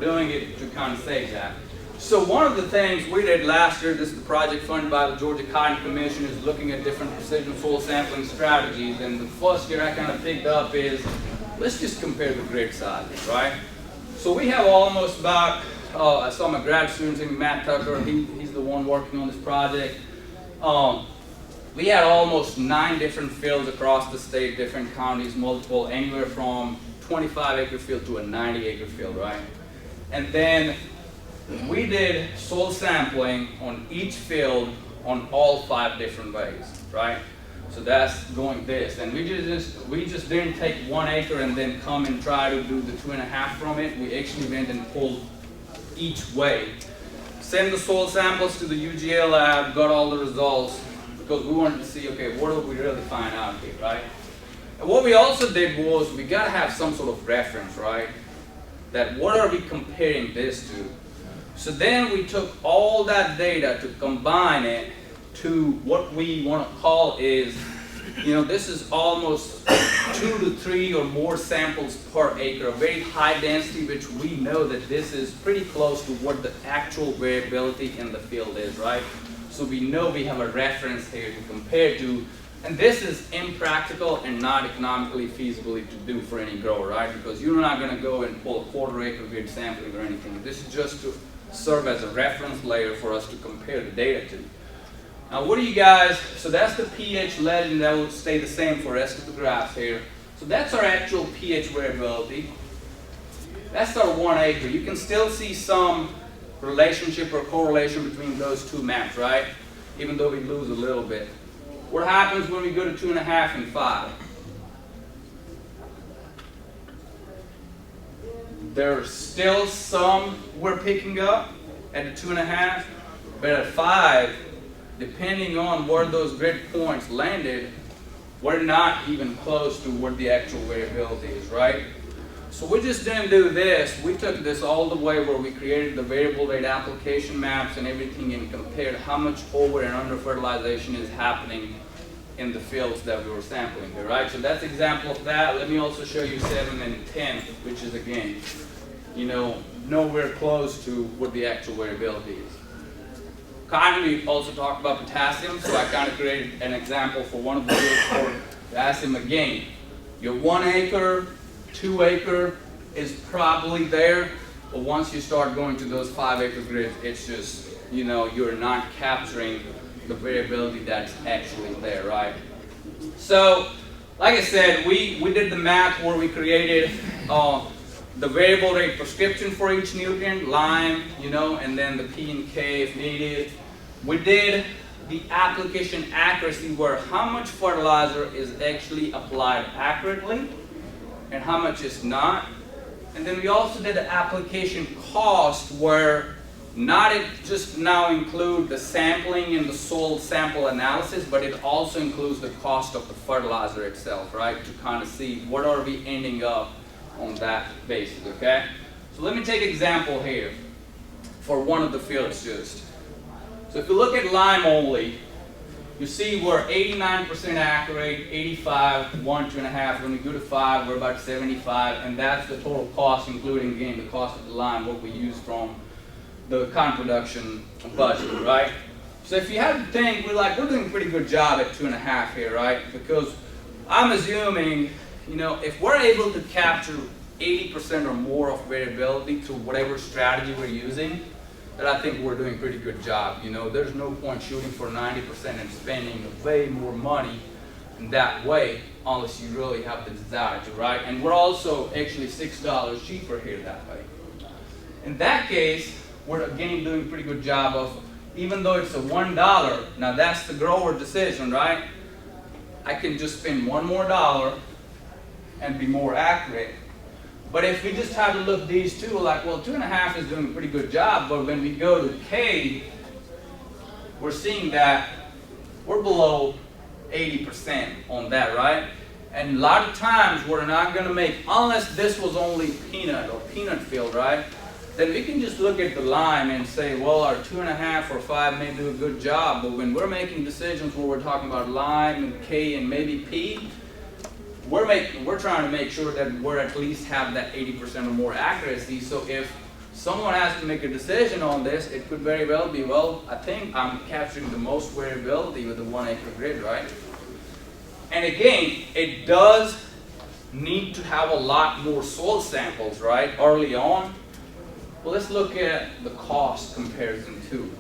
doing it to kind of save that. So one of the things we did last year, this is the project funded by the Georgia Cotton Commission, is looking at different precision soil sampling strategies. And the first year I kind of picked up is, let's just compare the grid sizes, right? So we have almost about, I saw my grad students in Matt Tucker, he's the one working on this project. We had almost 9 different fields across the state, different counties, multiple, anywhere from 25 acre field to a 90 acre field, right? And then we did soil sampling on each field on all 5 different ways, right? So that's going this, and we just didn't take 1 acre and then come and try to do the 2.5 from it. We actually went and pulled each way, send the soil samples to the UGA lab, got all the results, because we wanted to see, okay, what do we really find out here, right? And what we also did was, we got to have some sort of reference, right? That what are we comparing this to? So then we took all that data to combine it to what we want to call is, this is almost 2 to 3 or more samples per acre, a very high density, which we know that this is pretty close to what the actual variability in the field is, right? So we know we have a reference here to compare to, and this is impractical and not economically feasible to do for any grower, right? Because you're not going to go and pull a 1/4 acre grid sampling or anything. This is just to serve as a reference layer for us to compare the data to. Now what do you guys, so that's the pH legend, that will stay the same for the rest of the graphs here. So that's our actual pH variability. That's our 1 acre. You can still see some relationship or correlation between those 2 maps, right? Even though we lose a little bit. What happens when we go to 2.5 and 5? There's still some we're picking up at the 2.5, but at 5, depending on where those grid points landed, we're not even close to what the actual variability is, right? So we just didn't do this. We took this all the way where we created the variable rate application maps and everything and compared how much over and under fertilization is happening in the fields that we were sampling there, right? So that's an example of that. Let me also show you 7 and 10, which is again, nowhere close to what the actual variability is. Cotton, we also talked about potassium, so I kind of created an example for one of the fields for potassium again. Your 1 acre, 2 acre is probably there, but once you start going to those 5 acre grids, it's just, you're not capturing the variability that's actually there, right? So, like I said, we did the math where we created the variable rate prescription for each nutrient, lime, and then the P and K if needed. We did the application accuracy where how much fertilizer is actually applied accurately and how much is not. And then we also did the application cost where not it just now include the sampling and the soil sample analysis, but it also includes the cost of the fertilizer itself, right? To kind of see what are we ending up on that basis, okay? So let me take an example here for one of the fields just. So if you look at lime only, you see we're 89% accurate, 85, 1, 2.5. When we go to 5, we're about 75, and that's the total cost, including again the cost of the lime, what we use from the cotton production budget, right? So if you had to think, we're doing a pretty good job at 2.5 here, right? Because I'm assuming, if we're able to capture 80% or more of variability through whatever strategy we're using, then I think we're doing a pretty good job. There's no point shooting for 90% and spending way more money in that way unless you really have the desire to, right? And we're also actually $6 cheaper here that way. In that case, we're again doing a pretty good job of, even though it's a $1, now that's the grower decision, right? I can just spend $1 more and be more accurate. But if we just have to look at these two, well, 2.5 is doing a pretty good job, but when we go to K, we're seeing that we're below 80% on that, right? And a lot of times we're not going to make, unless this was only peanut or peanut field, right? Then we can just look at the lime and say, well, our 2.5 or 5 may do a good job, but when we're making decisions where we're talking about lime and K and maybe P, we're trying to make sure that we're at least have that 80% or more accuracy. So if someone has to make a decision on this, it could very well be, well, I think I'm capturing the most variability with the 1 acre grid, right? And again, it does need to have a lot more soil samples, right, early on. Well, let's look at the cost comparison too.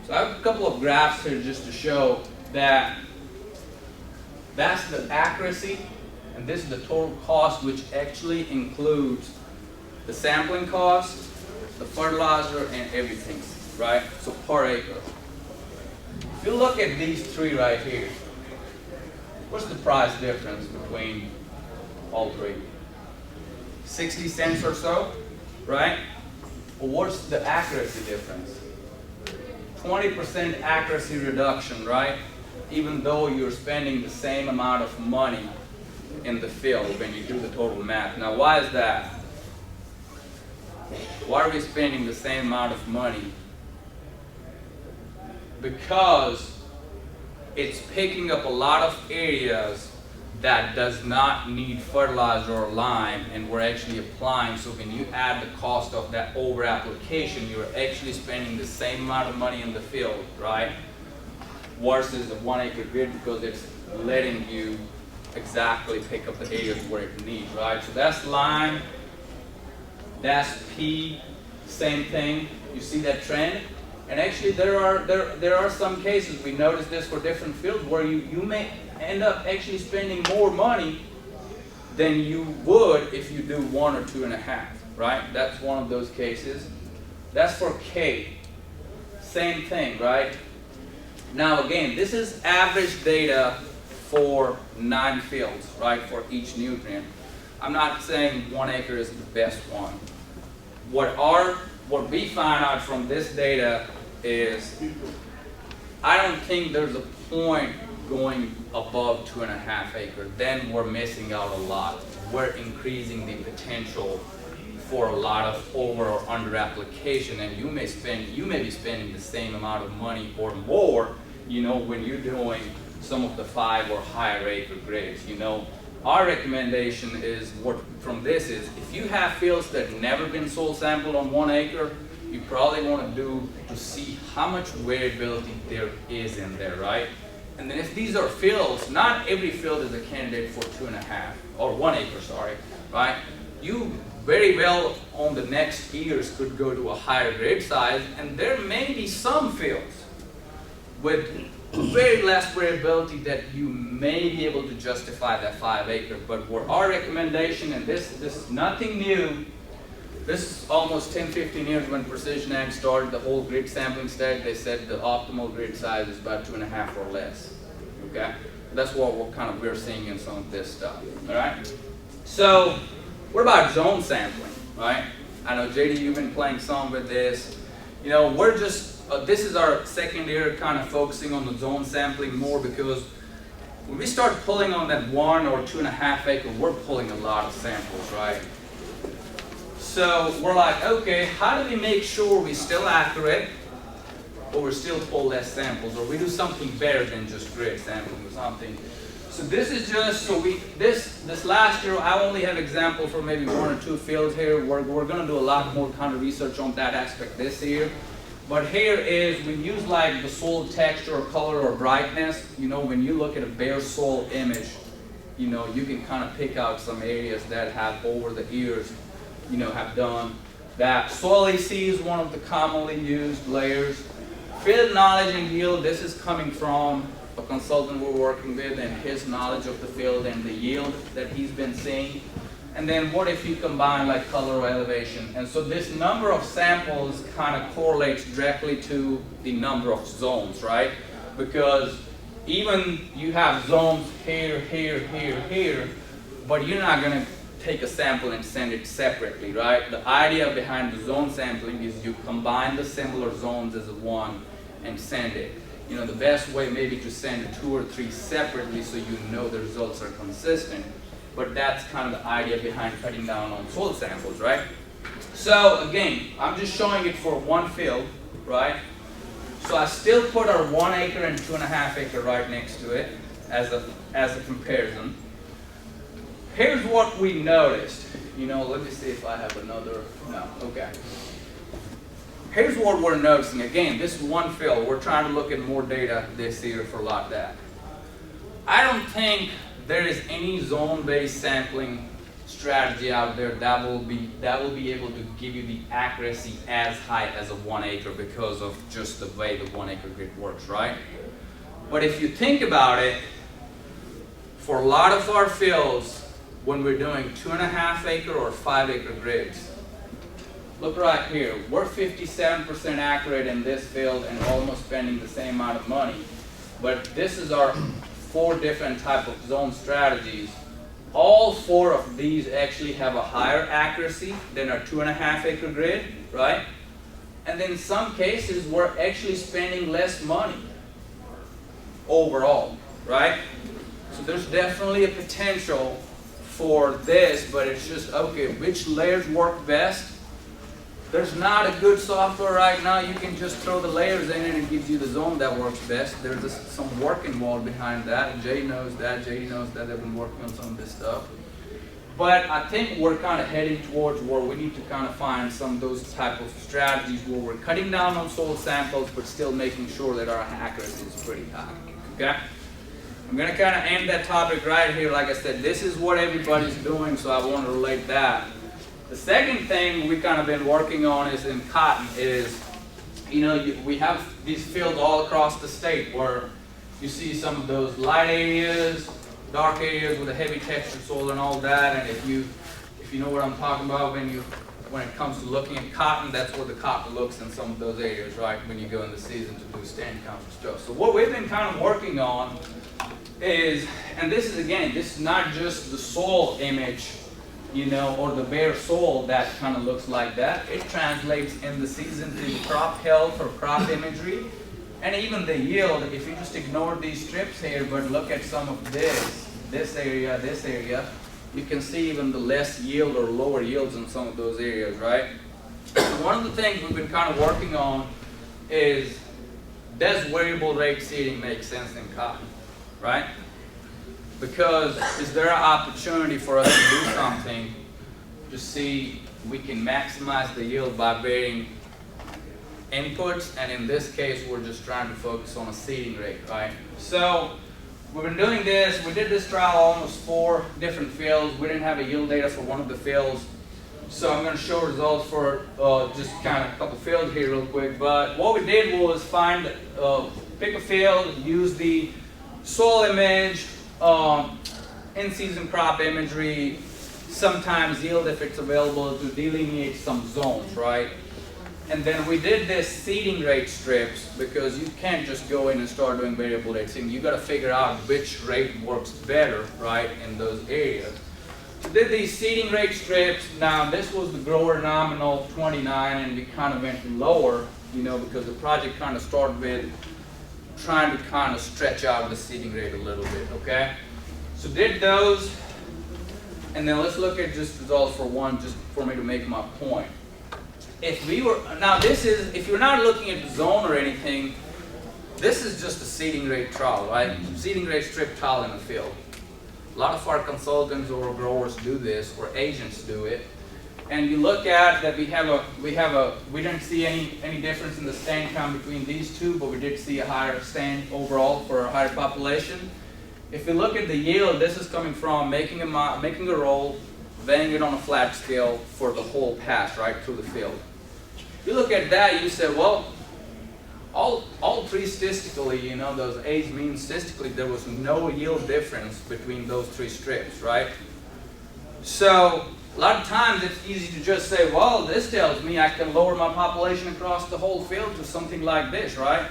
So I have a couple of graphs here just to show that that's the accuracy, and this is the total cost, which actually includes the sampling cost, the fertilizer, and everything, right? So per acre. If you look at these three right here, what's the price difference between all three? 60 cents or so, right? Well, what's the accuracy difference? 20% accuracy reduction, right? Even though you're spending the same amount of money in the field when you do the total math. Now, why is that? Why are we spending the same amount of money? Because it's picking up a lot of areas that does not need fertilizer or lime, and we're actually applying. So when you add the cost of that over application, you're actually spending the same amount of money in the field, right? Versus the 1 acre grid, because it's letting you exactly pick up the areas where it needs, right? So that's lime, that's P, same thing. You see that trend? And actually there are some cases, we noticed this for different fields, where you may end up actually spending more money than you would if you do 1 or 2.5, right? That's one of those cases. That's for K. Same thing, right? Now again, this is average data for 9 fields, right, for each nutrient. I'm not saying 1 acre is the best one. What we find out from this data is I don't think there's a point going above 2.5 acres. Then we're missing out a lot. We're increasing the potential for a lot of over or under application, and you may be spending the same amount of money or more, when you're doing some of the 5 or higher acre grades. Our recommendation is from this is, if you have fields that have never been soil sampled on 1 acre, you probably want to see how much variability there is in there, right? And then if these are fields, not every field is a candidate for 2.5 or 1 acre, sorry, right? You very well on the next years could go to a higher grid size, and there may be some fields with very less variability that you may be able to justify that 5 acre. But for our recommendation, and this is nothing new, this is almost 10-15 years when Precision Ag started the whole grid sampling stage. They said the optimal grid size is about 2.5 or less. Okay, that's what we're seeing in some of this stuff. All right. So, what about zone sampling? Right? I know JD, you've been playing some with this. You know, we're just this is our second year kind of focusing on the zone sampling more, because when we start pulling on that 1 or 2.5 acre, we're pulling a lot of samples, right? So we're like, okay, how do we make sure we're still accurate, or we still pull less samples, or we do something better than just grid sampling or something? So this is just, so this last year, I only have example for maybe 1 or 2 fields here. We're going to do a lot more kind of research on that aspect this year. But here is, we use like the soil texture or color or brightness. You know, when you look at a bare soil image, you know, you can kind of pick out some areas that have over the years, you know, have done that. Soil AC is one of the commonly used layers. Field knowledge and yield, this is coming from a consultant we're working with and his knowledge of the field and the yield that he's been seeing. And then what if you combine like color or elevation? And so this number of samples kind of correlates directly to the number of zones, right? Because even you have zones here, here, here, here, but you're not going to take a sample and send it separately, right? The idea behind the zone sampling is you combine the similar zones as one and send it. You know, the best way maybe to send 2 or 3 separately so you know the results are consistent. But that's kind of the idea behind cutting down on soil samples, right? So again, I'm just showing it for one field, right? So I still put our 1 acre and 2.5 acre right next to it as a comparison. Here's what we noticed. You know, let me see if I have another. No, okay. Here's what we're noticing. Again, this is one field. We're trying to look at more data this year for like that. I don't think there is any zone-based sampling strategy out there that will be able to give you the accuracy as high as a 1 acre because of just the way the 1 acre grid works, right? But if you think about it, for a lot of our fields, when we're doing 2.5 acre or 5 acre grids, look right here, we're 57% accurate in this field and almost spending the same amount of money. But this is our 4 different type of zone strategies. All 4 of these actually have a higher accuracy than our 2.5 acre grid, right? And then in some cases, we're actually spending less money overall, right? So there's definitely a potential for this, but it's just, okay, which layers work best? There's not a good software right now. You can just throw the layers in and it gives you the zone that works best. There's some work involved behind that. Jay knows that. JD knows that. They've been working on some of this stuff. But I think we're kind of heading towards where we need to kind of find some of those type of strategies where we're cutting down on soil samples, but still making sure that our accuracy is pretty high. Okay? I'm going to kind of end that topic right here. Like I said, this is what everybody's doing, so I want to relate that. The second thing we kind of been working on is in cotton is, you know, we have these fields all across the state where you see some of those light areas, dark areas with a heavy textured soil and all that. And if you know what I'm talking about when it comes to looking at cotton, that's what the cotton looks in some of those areas, right? When you go in the season to do stand counts and stuff. So what we've been kind of working on is, and this is not just the soil image, you know, or the bare soil that kind of looks like that. It translates in the season to the crop health or crop imagery, and even the yield. If you just ignore these strips here, but look at some of this area, you can see even the less yield or lower yields in some of those areas, right? One of the things we've been kind of working on is, does variable rate seeding make sense in cotton, right? Because is there an opportunity for us to do something to see we can maximize the yield by varying inputs, and in this case we're just trying to focus on a seeding rate, right? So we've been doing this. We did this trial almost 4 different fields. We didn't have a yield data for one of the fields, So I'm going to show results for just kind of a couple fields here real quick. But what we did was pick a field, use the soil image, in-season crop imagery, sometimes yield if it's available, to delineate some zones, right? And then we did this seeding rate strips because you can't just go in and start doing variable rate seeding. You got to figure out which rate works better, right, in those areas. So did these seeding rate strips. Now this was the grower nominal 29, and we kind of went lower, you know, because the project kind of started with trying to kind of stretch out the seeding rate a little bit, okay? So did those, and then let's look at just results for one, just for me to make my point. If we were, now this is, if you're not looking at the zone or anything, this is just a seeding rate trial, right? Seeding rate strip trial in the field. A lot of our consultants or growers do this, or agents do it. And you look at that we didn't see any difference in the stand count between these two, but we did see a higher stand overall for a higher population. If you look at the yield, this is coming from making a roll, weighing it on a flat scale for the whole pass, right, through the field. You look at that, you say, well, all three statistically, you know, those age means statistically, there was no yield difference between those three strips, right? So a lot of times it's easy to just say, well, this tells me I can lower my population across the whole field to something like this, right?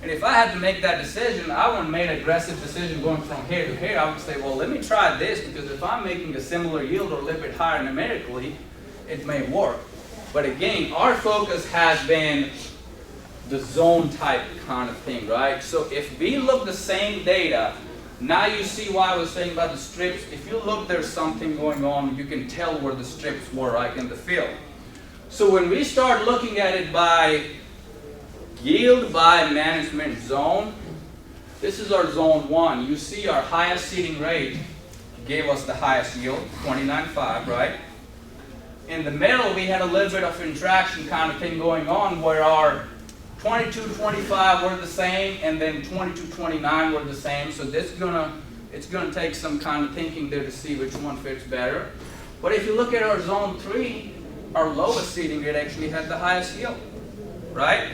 And if I had to make that decision, I wouldn't make an aggressive decision going from here to here. I would say, well, let me try this, because if I'm making a similar yield or a little bit higher numerically, it may work. But again, our focus has been the zone type kind of thing, right? So if we look the same data, now you see why I was saying about the strips. If you look, there's something going on. You can tell where the strips were, right, in the field. So when we start looking at it by yield by management zone, this is our zone 1. You see our highest seeding rate gave us the highest yield, 29.5, right? In the middle, we had a little bit of interaction kind of thing going on where our 22.25 were the same, and then 22.29 were the same. So it's gonna take some kind of thinking there to see which one fits better. But if you look at our zone 3, our lowest seeding rate actually had the highest yield, right?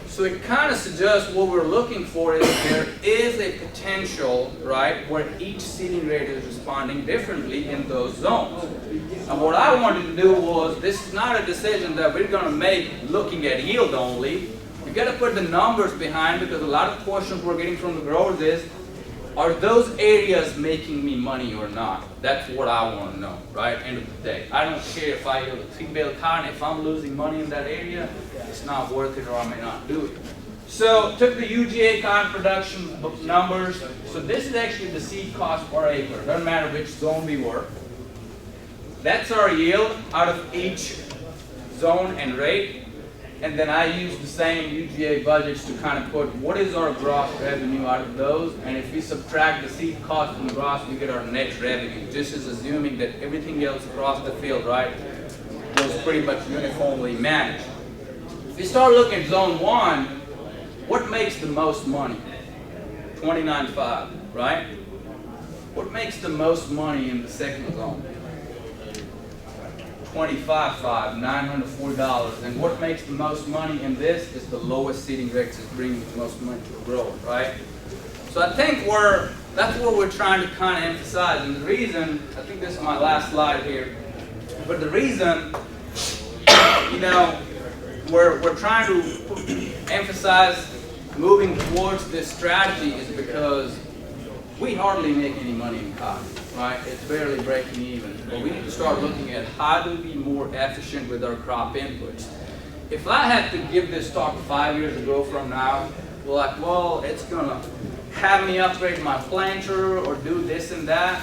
So it kind of suggests what we're looking for is there is a potential, right, where each seeding rate is responding differently in those zones. And what I wanted to do was, this is not a decision that we're going to make looking at yield only. You got to put the numbers behind, because a lot of questions we're getting from the growers is, are those areas making me money or not? That's what I want to know, right? End of the day. I don't care if I yield a 3-bale cotton. If I'm losing money in that area, it's not worth it, or I may not do it. So took the UGA cotton production numbers. So this is actually the seed cost per acre. Doesn't matter which zone we were. That's our yield out of each zone and rate. And then I use the same UGA budgets to kind of put what is our gross revenue out of those. And if we subtract the seed cost from the gross, we get our net revenue. This is assuming that everything else across the field, right, was pretty much uniformly managed. If you start looking at zone 1, what makes the most money? 29.5, right? What makes the most money in the second zone? 25.5, $940. And what makes the most money in this is the lowest seeding rates is bringing the most money to the grower, right? So I think that's what we're trying to kind of emphasize. And the reason, I think this is my last slide here, but the reason, you know, we're trying to emphasize moving towards this strategy is because we hardly make any money in cotton, right? It's barely breaking even. But we need to start looking at how do we be more efficient with our crop inputs. If I had to give this talk 5 years ago from now, we're like, well, it's gonna have me upgrade my planter or do this and that.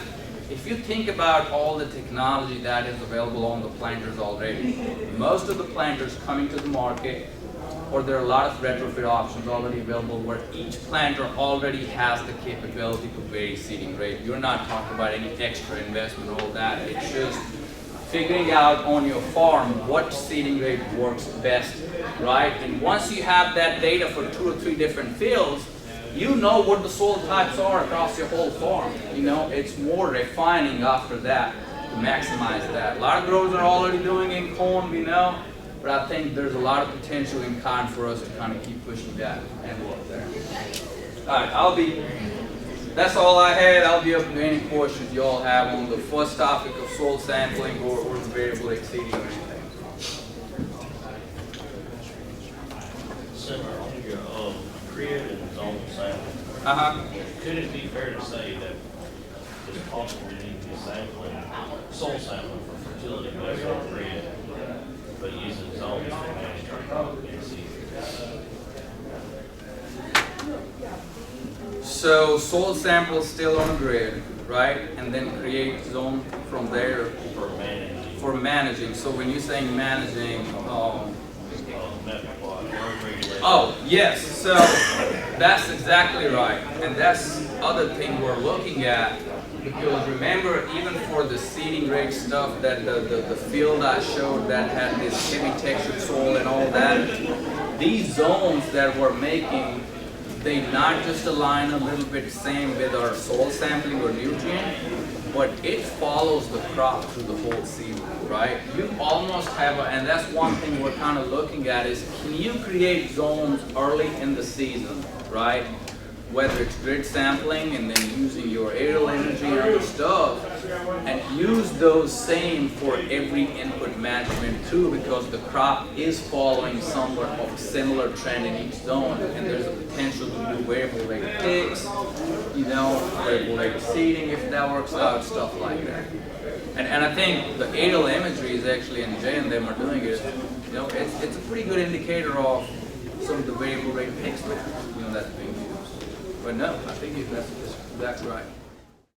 If you think about all the technology that is available on the planters already, most of the planters coming to the market, or there are a lot of retrofit options already available where each planter already has the capability to vary seeding rate. You're not talking about any extra investment or all that. It's just figuring out on your farm what seeding rate works best, right? And once you have that data for 2 or 3 different fields, you know what the soil types are across your whole farm. You know, it's more refining after that. maximize that. A lot of growers are already doing it in corn, we know, but I think there's a lot of potential in cotton for us to kind of keep pushing that envelope there. All right, that's all I had. I'll be open to any questions you all have on the first topic of soil sampling or the variable exceeding or anything. Similar on your, grid and zone sampling, could it be fair to say that it's possible you need to be sampling, soil sampling for fertility based on grid, but using zones to manage our crop in season? So soil sample still on grid, right? And then create zone from there For managing. for managing. So when you're saying managing, oh, yes, so that's exactly right. And that's other thing we're looking at. Because remember, even for the seeding rate stuff, that the field I showed that had this heavy textured soil and all that, these zones that we're making, they not just align a little bit same with our soil sampling or nutrient, but it follows the crop through the whole season, right? You almost have and that's one thing we're kind of looking at is, can you create zones early in the season, right? Whether it's grid sampling and then using your aerial energy and other stuff, and use those same for every input management too, because the crop is following somewhat of a similar trend in each zone, and there's a potential to do variable rate picks, variable rate seeding if that works out, stuff like that. And I think the aerial imagery is actually, and Jay and them are doing it, it's a pretty good indicator of some of the variable rate picks that's being used. But no, I think that's right.